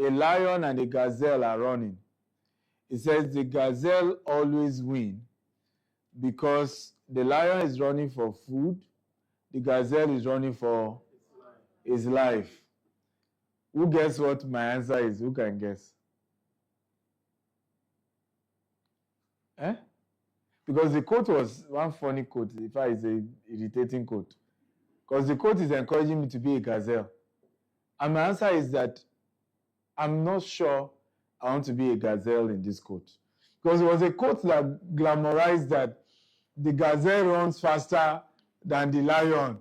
a lion and a gazelle are running, it says the gazelle always wins because the lion is running for food, the gazelle is running for his life. Who guess what my answer is? Who can guess? Eh? Because the quote was one funny quote. In fact, it's an irritating quote. Because the quote is encouraging me to be a gazelle. And my answer is that I'm not sure I want to be a gazelle in this quote. Because it was a quote that glamorized that the gazelle runs faster than the lion.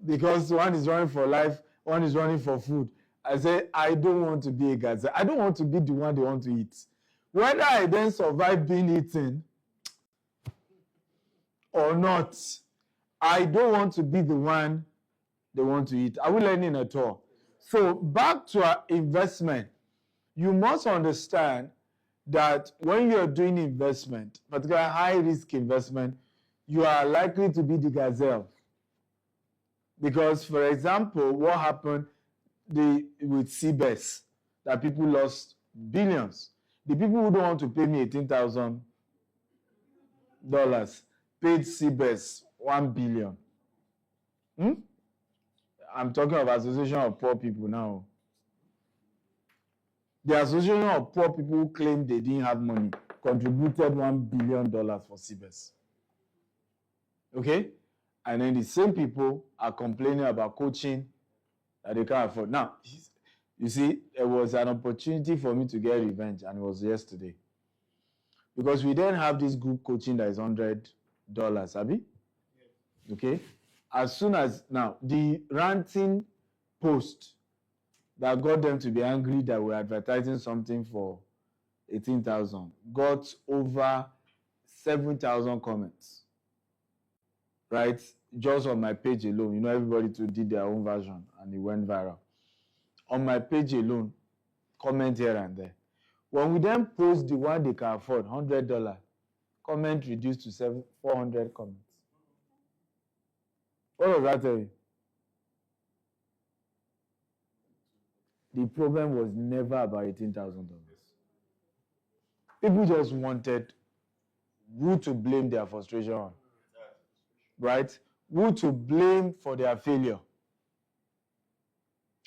Because one is running for life, one is running for food. I say, I don't want to be a gazelle. I don't want to be the one they want to eat. Whether I then survive being eaten or not, I don't want to be the one they want to eat. Are we learning at all? So back to our investment. You must understand that when you're doing investment, particularly high-risk investment, you are likely to be the gazelle. Because, for example, what happened with CBES, that people lost billions. The people who don't want to pay me $18,000 paid CBES $1 billion. I'm talking of Association of Poor People now. The Association of Poor People who claimed they didn't have money contributed $1 billion for CBES. Okay? And then the same people are complaining about coaching that they can't afford. Now, you see, there was an opportunity for me to get revenge, and it was yesterday. Because we then have this group coaching that is $100, Abi? Yeah. Okay? As soon as, now, the ranting post that got them to be angry that we're advertising something for 18,000 got over 7,000 comments. Right? Just on my page alone. You know, everybody too did their own version and it went viral. On my page alone, comment here and there. When we then post the one they can afford, $100, comment reduced to 400 comments. What does that tell you? The problem was never about $18,000. People just wanted who to blame their frustration on. Right? Who to blame for their failure.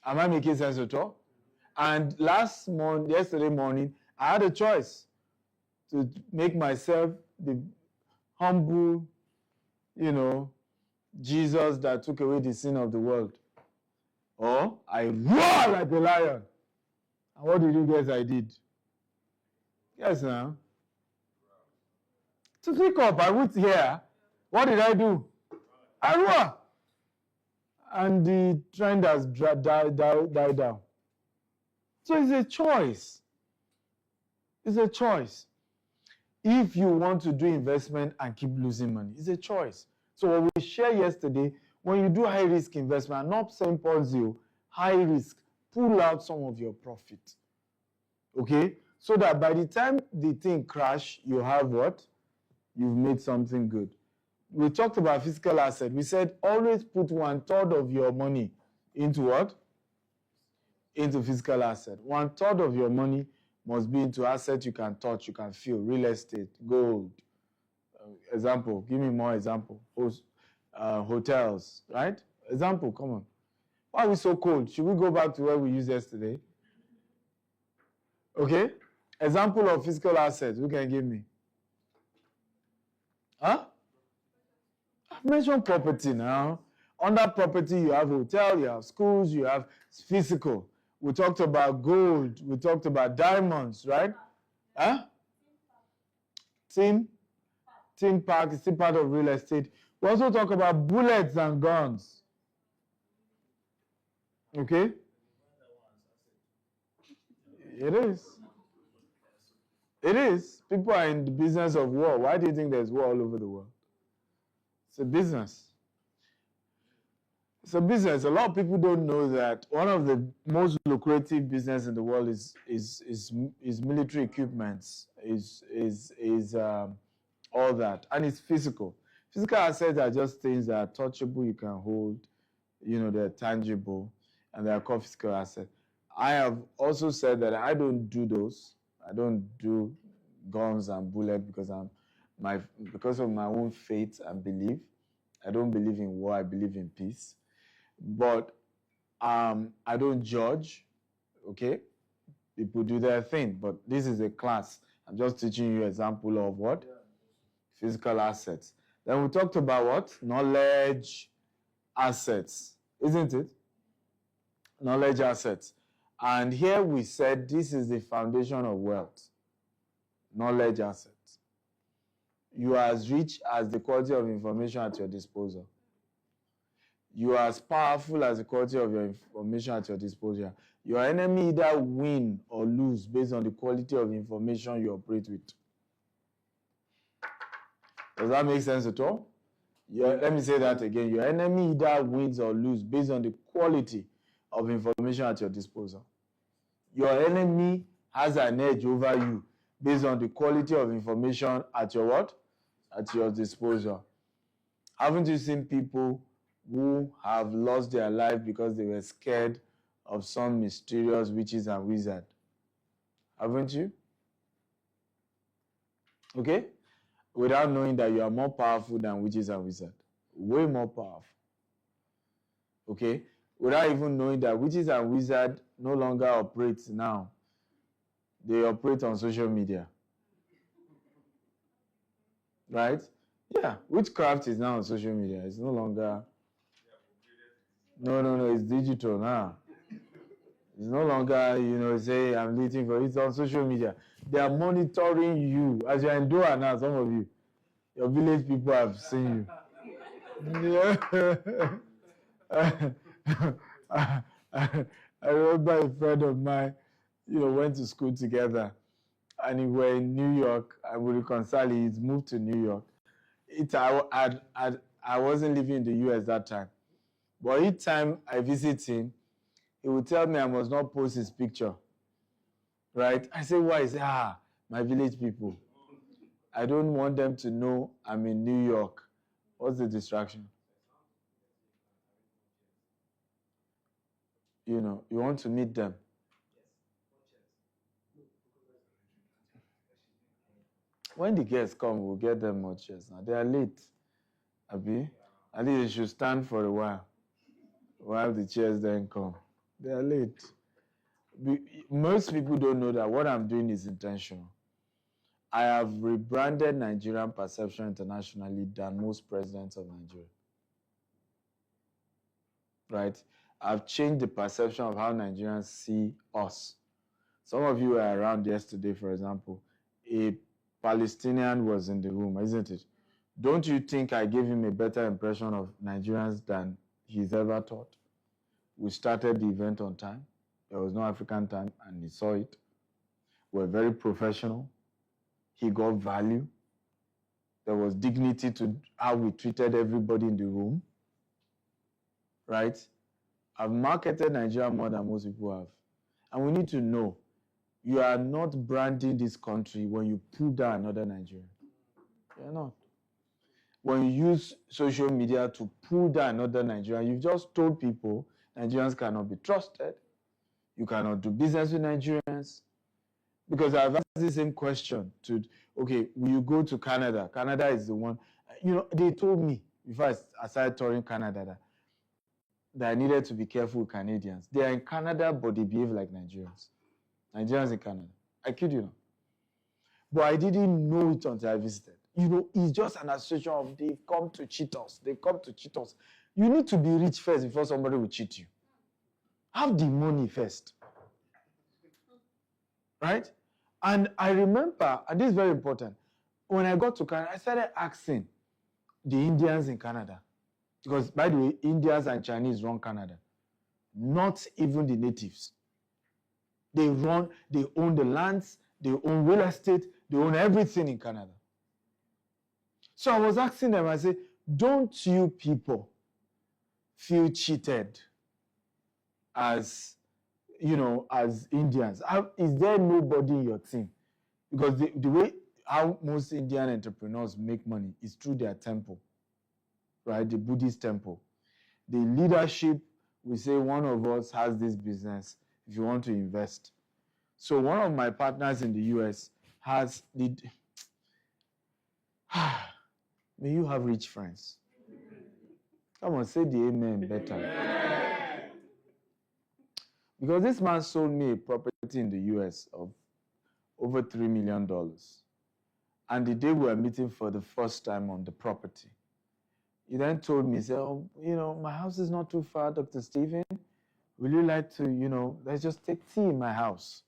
Am I making sense at all? And yesterday morning, I had a choice to make myself the humble, Jesus that took away the sin of the world. Or I roar like a lion. And what did you guess I did? Yes, now. To pick up, I went here. What did I do? I roar. And the trend has died down. So it's a choice. It's a choice. If you want to do investment and keep losing money, it's a choice. So what we shared yesterday, when you do high-risk investment, I'm not saying Ponzi, high risk, pull out some of your profit. Okay? So that by the time the thing crash, you have what? You've made something good. We talked about physical asset. We said always put 1/3 of your money into what? Into physical asset. 1/3 of your money must be into assets you can touch, you can feel. Real estate, gold. Example. Give me more example. Hotels, right? Example, come on. Why are we so cold? Should we go back to where we used yesterday? Okay? Example of physical assets. Who can give me? Huh? I've mentioned property now. Under property, you have hotel, you have schools, you have physical. We talked about gold. We talked about diamonds, right? Huh? Theme park is still part of real estate. We also talk about bullets and guns. Okay? It is. It is. People are in the business of war. Why do you think there's war all over the world? It's a business. It's a business. A lot of people don't know that one of the most lucrative business in the world is military equipments, is all that, and it's physical. Physical assets are just things that are touchable, you can hold, they're tangible, and they are called physical assets. I have also said that I don't do those. I don't do guns and bullets because of my own faith and belief. I don't believe in war. I believe in peace. But I don't judge. Okay, people do their thing. But this is a class. I'm just teaching you an example of what? Physical assets. Then we talked about what? Knowledge assets, isn't it? Knowledge assets. And here we said this is the foundation of wealth. Knowledge assets. You are as rich as the quality of information at your disposal. You are as powerful as the quality of your information at your disposal. Your enemy either win or lose based on the quality of information you operate with. Does that make sense at all? Let me say that again. Your enemy either wins or loses based on the quality of information at your disposal. Your enemy has an edge over you based on the quality of information at your what? At your disposal. Haven't you seen people who have lost their life because they were scared of some mysterious witches and wizards? Haven't you? Okay? Without knowing that you are more powerful than witches and wizards. Way more powerful. Okay? Without even knowing that witches and wizards no longer operate now. They operate on social media. Right? Yeah, witchcraft is now on social media. It's no longer... No, it's digital now. It's no longer, say, I'm waiting for it. It's on social media. They are monitoring you. As you're in Doha now, some of you, your village people have seen you. I remember a friend of mine, went to school together, and we were in New York, and we reconciled. He's moved to New York. I wasn't living in the US that time. But each time I visit him, he would tell me I must not post his picture. Right? I say, why? He say, my village people. I don't want them to know I'm in New York. What's the distraction? You want to meet them. When the guests come, we'll get them more chairs. Now, they are late. Abi? At least they should stand for a while the chairs then come. They are late. Most people don't know that what I'm doing is intentional. I have rebranded Nigerian perception internationally than most presidents of Nigeria. Right? I've changed the perception of how Nigerians see us. Some of you were around yesterday, for example. A Palestinian was in the room, isn't it? Don't you think I gave him a better impression of Nigerians than he's ever thought? We started the event on time. There was no African time, and he saw it. We're very professional. He got value. There was dignity to how we treated everybody in the room. Right? I've marketed Nigeria more than most people have. And we need to know, you are not branding this country when you pull down another Nigerian. You're not. When you use social media to pull down another Nigerian, you've just told people Nigerians cannot be trusted. You cannot do business with Nigerians. Because I've asked the same question to, will you go to Canada? Canada is the one. They told me, before I started touring Canada, that I needed to be careful with Canadians. They are in Canada, but they behave like Nigerians. Nigerians in Canada. I kid you not. But I didn't know it until I visited. It's just an association of they've come to cheat us. They come to cheat us. You need to be rich first before somebody will cheat you. Have the money first. Right? And I remember, and this is very important, when I got to Canada, I started asking the Indians in Canada. Because, by the way, Indians and Chinese run Canada. Not even the natives. They own the lands, they own real estate, they own everything in Canada. So I was asking them, I said, don't you people feel cheated as Indians? Is there nobody in your team? Because the way how most Indian entrepreneurs make money is through their temple, right? The Buddhist temple. The leadership will say one of us has this business. if you want to invest. So one of my partners in the US has the... May you have rich friends. Come on, say the amen better. Because this man sold me a property in the US of over $3 million. And the day we were meeting for the first time on the property, he then told me, he said, oh, my house is not too far, Dr. Stephen. Will you like to, let's just take tea in my house.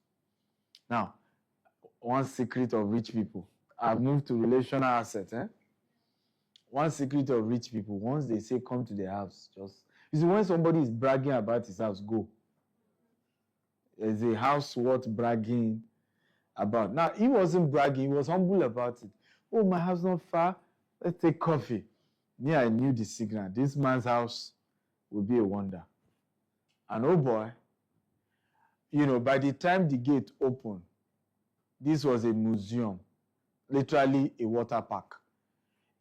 Now, one secret of rich people. I've moved to relational assets. One secret of rich people, once they say come to their house, you see, when somebody is bragging about his house, go. There's a house worth bragging about. Now, he wasn't bragging, he was humble about it. Oh, my house not far, let's take coffee. Me, I knew the signal. This man's house will be a wonder. And oh boy, by the time the gate opened, this was a museum, literally a water park.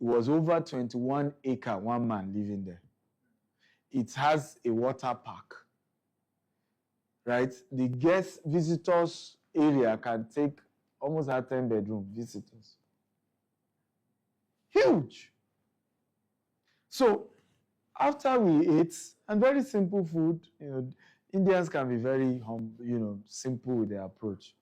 It was over 21 acres, one man living there. It has a water park, right? The guest visitors area can take almost 10-bedroom visitors. Huge. So after we ate, and very simple food, Indians can be very simple with their approach.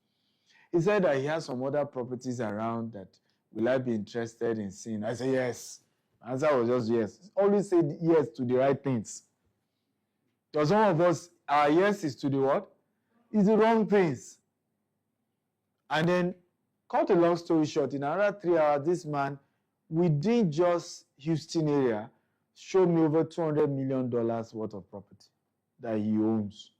He said that he has some other properties around that will I be interested in seeing? I said yes. The answer was just yes. Always say yes to the right things. Because some of us, our yes is to the what? Is the wrong things. And then, cut a long story short, in another 3 hours, this man, within just Houston area, showed me over $200 million worth of property that he owns.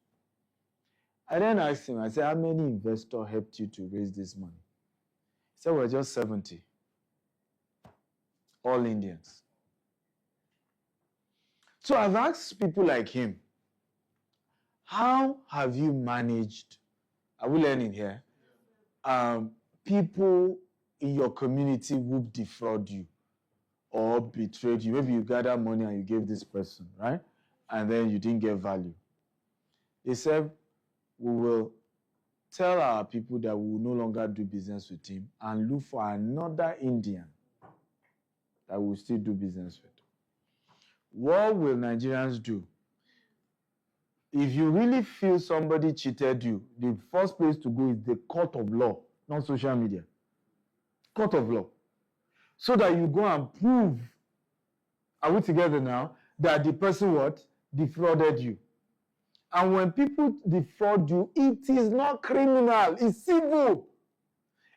I then asked him, I said, how many investors helped you to raise this money? He said, we're just 70. All Indians. So I've asked people like him, how have you managed, are we learning here? People in your community who defraud you or betrayed you. Maybe you gather money and you gave this person, right? And then you didn't get value. They said, we will tell our people that we will no longer do business with him and look for another Indian that will still do business with. What will Nigerians do? If you really feel somebody cheated you, the first place to go is the court of law, not social media. Court of law. So that you go and prove, are we together now, that the person what? Defrauded you. And when people defraud you, it is not criminal, it's civil.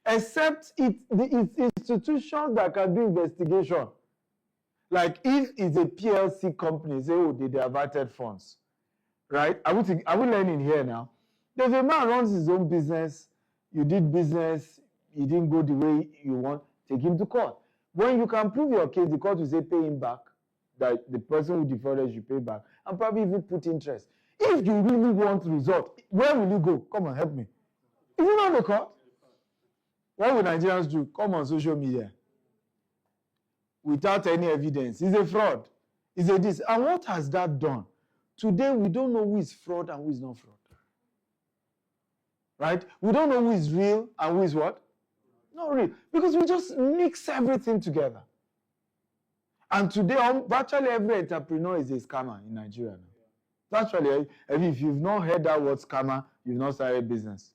Except it's institutions that can do investigation. Like if it's a PLC company, say, oh, they diverted funds. Right? Are we learning here now? There's a man runs his own business, you did business, he didn't go the way you want, take him to court. When you can prove your case, the court will say pay him back, that the person who defrauded you pay back, and probably even put interest. If you really want result, where will you go? Come on, help me. Is it not the court? What will Nigerians do? Come on social media. Without any evidence. It's a fraud. It's a this. And what has that done? Today, we don't know who is fraud and who is not fraud. Right? We don't know who is real and who is what? Not real. Because we just mix everything together. And today, virtually every entrepreneur is a scammer in Nigeria now. Virtually, if you've not heard that word scammer, you've not started business.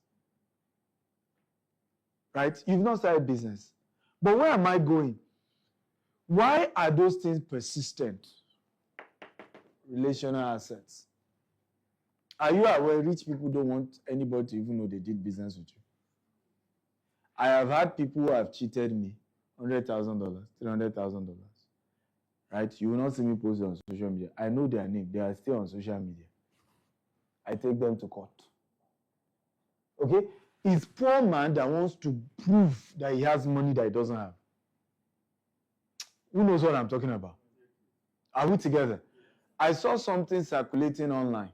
Right? You've not started business. But where am I going? Why are those things persistent? Relational assets. Are you aware rich people don't want anybody to even know they did business with you? I have had people who have cheated me $100,000, $300,000. Right? You will not see me post on social media. I know their name. They are still on social media. I take them to court. Okay? It's poor man that wants to prove that he has money that he doesn't have. Who knows what I'm talking about? Are we together? I saw something circulating online,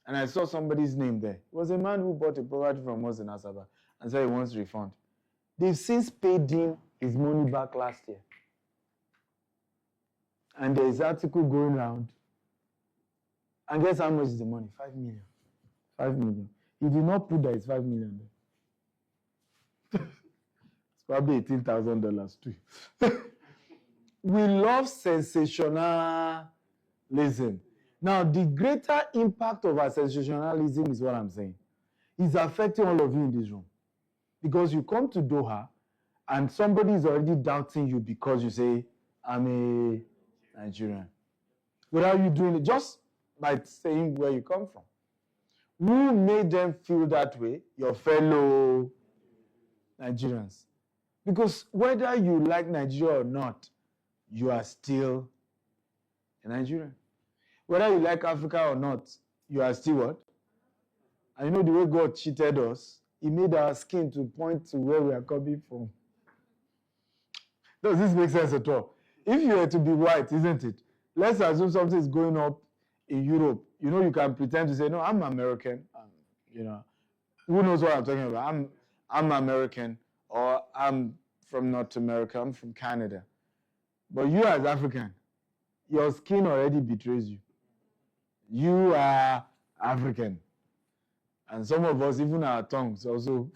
and I saw somebody's name there. It was a man who bought a property from us in Asaba and said he wants refund. They've since paid him his money back last year. And there is an article going around. And guess how much is the money? 5 million. 5 million. He did not put that it's 5 million there. It's probably $18,000 too. We love sensationalism. Now, the greater impact of our sensationalism is what I'm saying. It's affecting all of you in this room. Because you come to Doha and somebody is already doubting you because you say, I'm a Nigerian. Without you doing it, just by saying where you come from. Who made them feel that way? Your fellow Nigerians. Because whether you like Nigeria or not, you are still a Nigerian. Whether you like Africa or not, you are still what? And you know the way God cheated us? He made our skin to point to where we are coming from. Does this make sense at all? If you were to be white, isn't it? Let's assume something is going up in Europe. You know, you can pretend to say, no, I'm American. You know, who knows what I'm talking about? I'm American, or I'm from North America, I'm from Canada. But you as African, your skin already betrays you. You are African. And some of us, even our tongues also.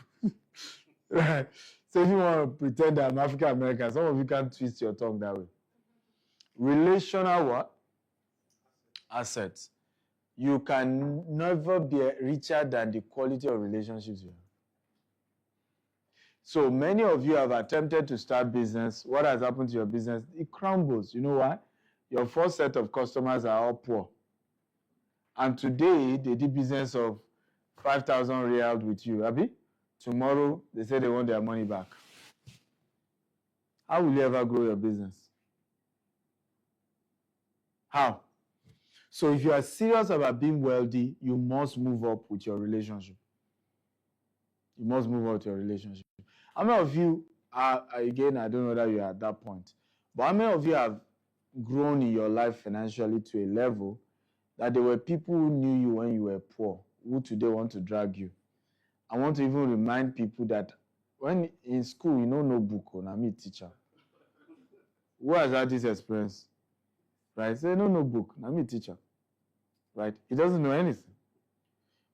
Right? So if you want to pretend that I'm African American, some of you can't twist your tongue that way. Relational what? Assets. You can never be richer than the quality of relationships you have. So many of you have attempted to start business. What has happened to your business? It crumbles. You know why? Your first set of customers are all poor. And today, they did business of 5,000 riyal with you, Abi? Tomorrow, they say they want their money back. How will you ever grow your business? How? So if you are serious about being wealthy, you must move up with your relationship. You must move up with your relationship. How many of you are, again, I don't know whether you are at that point, but how many of you have grown in your life financially to a level that there were people who knew you when you were poor, who today want to drag you? I want to even remind people that when in school, you know no book, I'm a teacher. Who has had this experience? Right? Say, no book, I'm a teacher. Right? He doesn't know anything.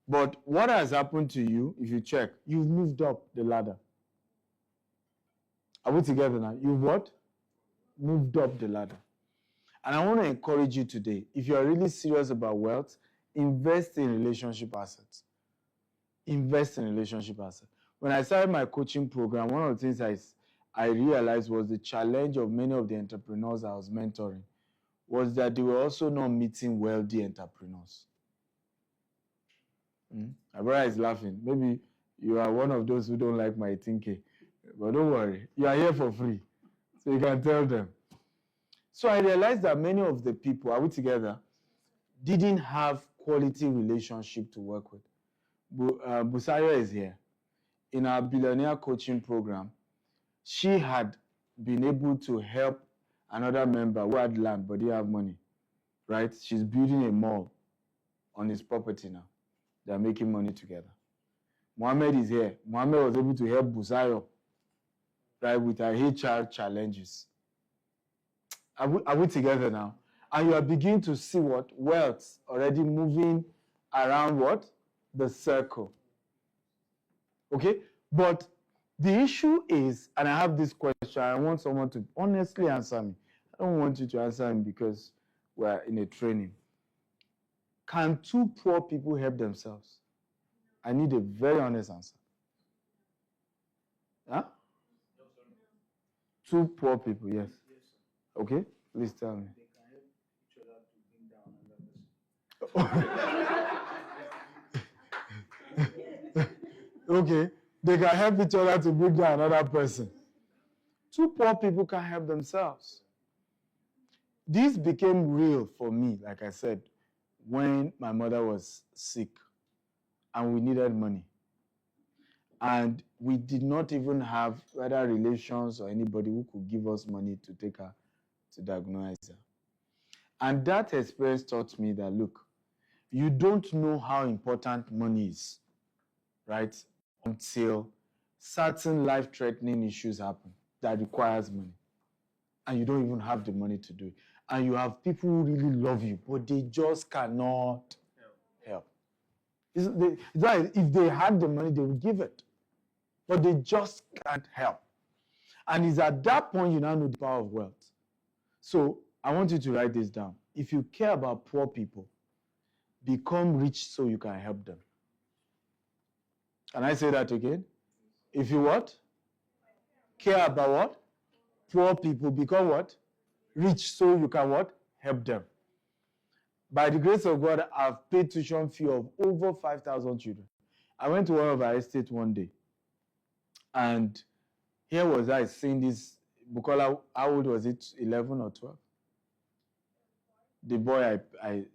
But what has happened to you, if you check, you've moved up the ladder. Are we together now? You've what? Moved up the ladder. And I want to encourage you today, if you are really serious about wealth, invest in relationship assets. Invest in relationship assets. When I started my coaching program, one of the things I realized was the challenge of many of the entrepreneurs I was mentoring was that they were also not meeting wealthy entrepreneurs. My brother is laughing. Maybe you are one of those who don't like my 18K. But don't worry, you are here for free. So you can tell them. So I realized that many of the people, are we together, didn't have quality relationship to work with. Busayo is here. In our billionaire coaching program, she had been able to help another member who had land but didn't have money. Right? She's building a mall on his property now. They're making money together. Mohammed is here. Mohammed was able to help Busayo, right, with her HR challenges. Are we together now? And you are beginning to see what? Wealth already moving around what? The circle. Okay? But the issue is, and I have this question, I want someone to honestly answer me. I don't want you to answer me because we're in a training. Can two poor people help themselves? I need a very honest answer. Huh? Two poor people, yes. Okay, please tell me. Okay, they can help each other to bring down another person. Two poor people can help themselves. This became real for me, like I said, when my mother was sick and we needed money. And we did not even have whether relations or anybody who could give us money to take her to diagnose her. And that experience taught me that, look, you don't know how important money is, right? Until certain life-threatening issues happen that requires money. And you don't even have the money to do it. And you have people who really love you, but they just cannot help. It's like if they had the money, they would give it. But they just can't help. And it's at that point you now know the power of wealth. So I want you to write this down. If you care about poor people, become rich so you can help them. Can I say that again? If you what? Care about what? Poor people, become what? Rich so you can what? Help them. By the grace of God, I've paid tuition fee of over 5,000 children. I went to one of our estates one day, and here was I seeing this. Bukola, how old was it? 11 or 12? The boy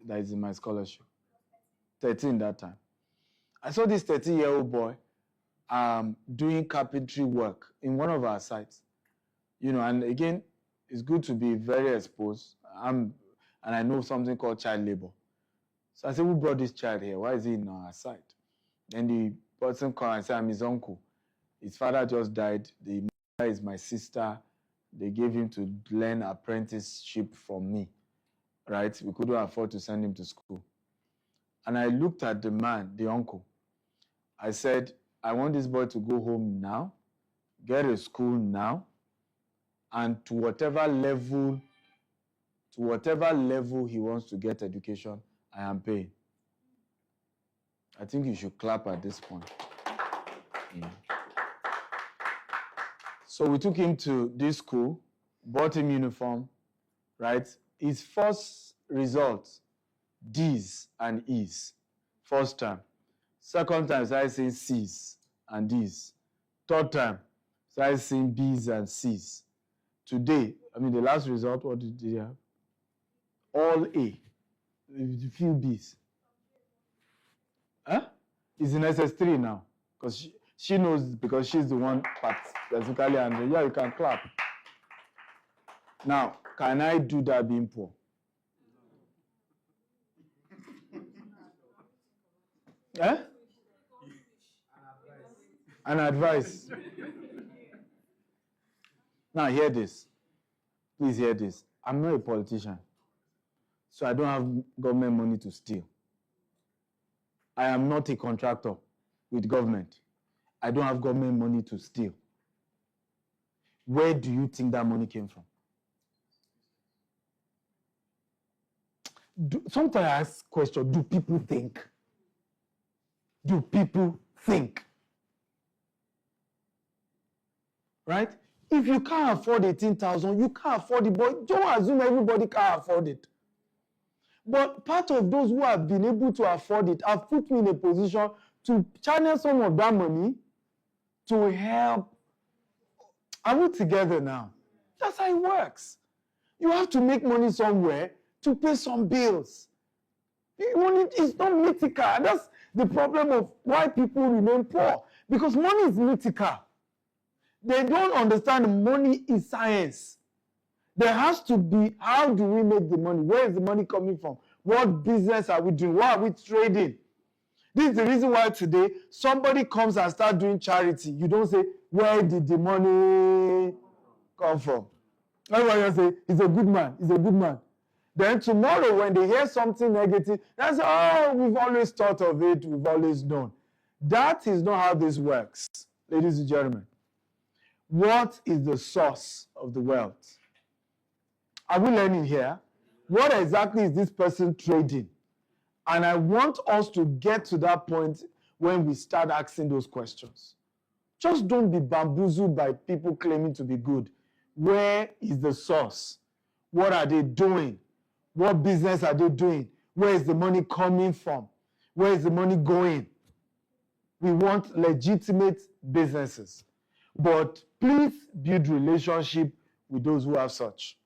that is in my scholarship. 13 that time. I saw this 13-year-old boy doing carpentry work in one of our sites. You know, and again, it's good to be very exposed. And I know something called child labor. So I said, who brought this child here? Why is he in our site? Then the person called and said, I'm his uncle. His father just died. The mother is my sister. They gave him to learn apprenticeship from me, right? We couldn't afford to send him to school. And I looked at the man, the uncle. I said, I want this boy to go home now, get a school now, and to whatever level he wants to get education, I am paying. I think you should clap at this point. Yeah. So we took him to this school, bought him uniform, right? His first results, D's and E's. First time. Second time, I saying C's and D's. Third time, I saying B's and C's. Today, the last result, what did he have? All A. A few B's. Huh? He's in SS3 now. Because she knows, because she's the one specifically, and yeah, you can clap. Now, can I do that being poor? Eh? An advice. Now, hear this. Please hear this. I'm not a politician, so I don't have government money to steal. I am not a contractor with government. I don't have government money to steal. Where do you think that money came from? Sometimes I ask question, do people think? Do people think? Right? If you can't afford 18,000, you can't afford it, but don't assume everybody can afford it. But part of those who have been able to afford it have put me in a position to channel some of that money to help. Are we together now? That's how it works. You have to make money somewhere to pay some bills. Money is not mythical. That's the problem of why people remain poor. Because money is mythical. They don't understand money is science. There has to be, how do we make the money? Where is the money coming from? What business are we doing? What are we trading? This is the reason why today somebody comes and starts doing charity. You don't say, where did the money come from? Everybody say, he's a good man, he's a good man. Then tomorrow when they hear something negative, they say, oh, we've always thought of it, we've always known. That is not how this works, ladies and gentlemen. What is the source of the wealth? Are we learning here? What exactly is this person trading? And I want us to get to that point when we start asking those questions. Just don't be bamboozled by people claiming to be good. Where is the source? What are they doing? What business are they doing? Where is the money coming from? Where is the money going? We want legitimate businesses. But please build relationship with those who have such.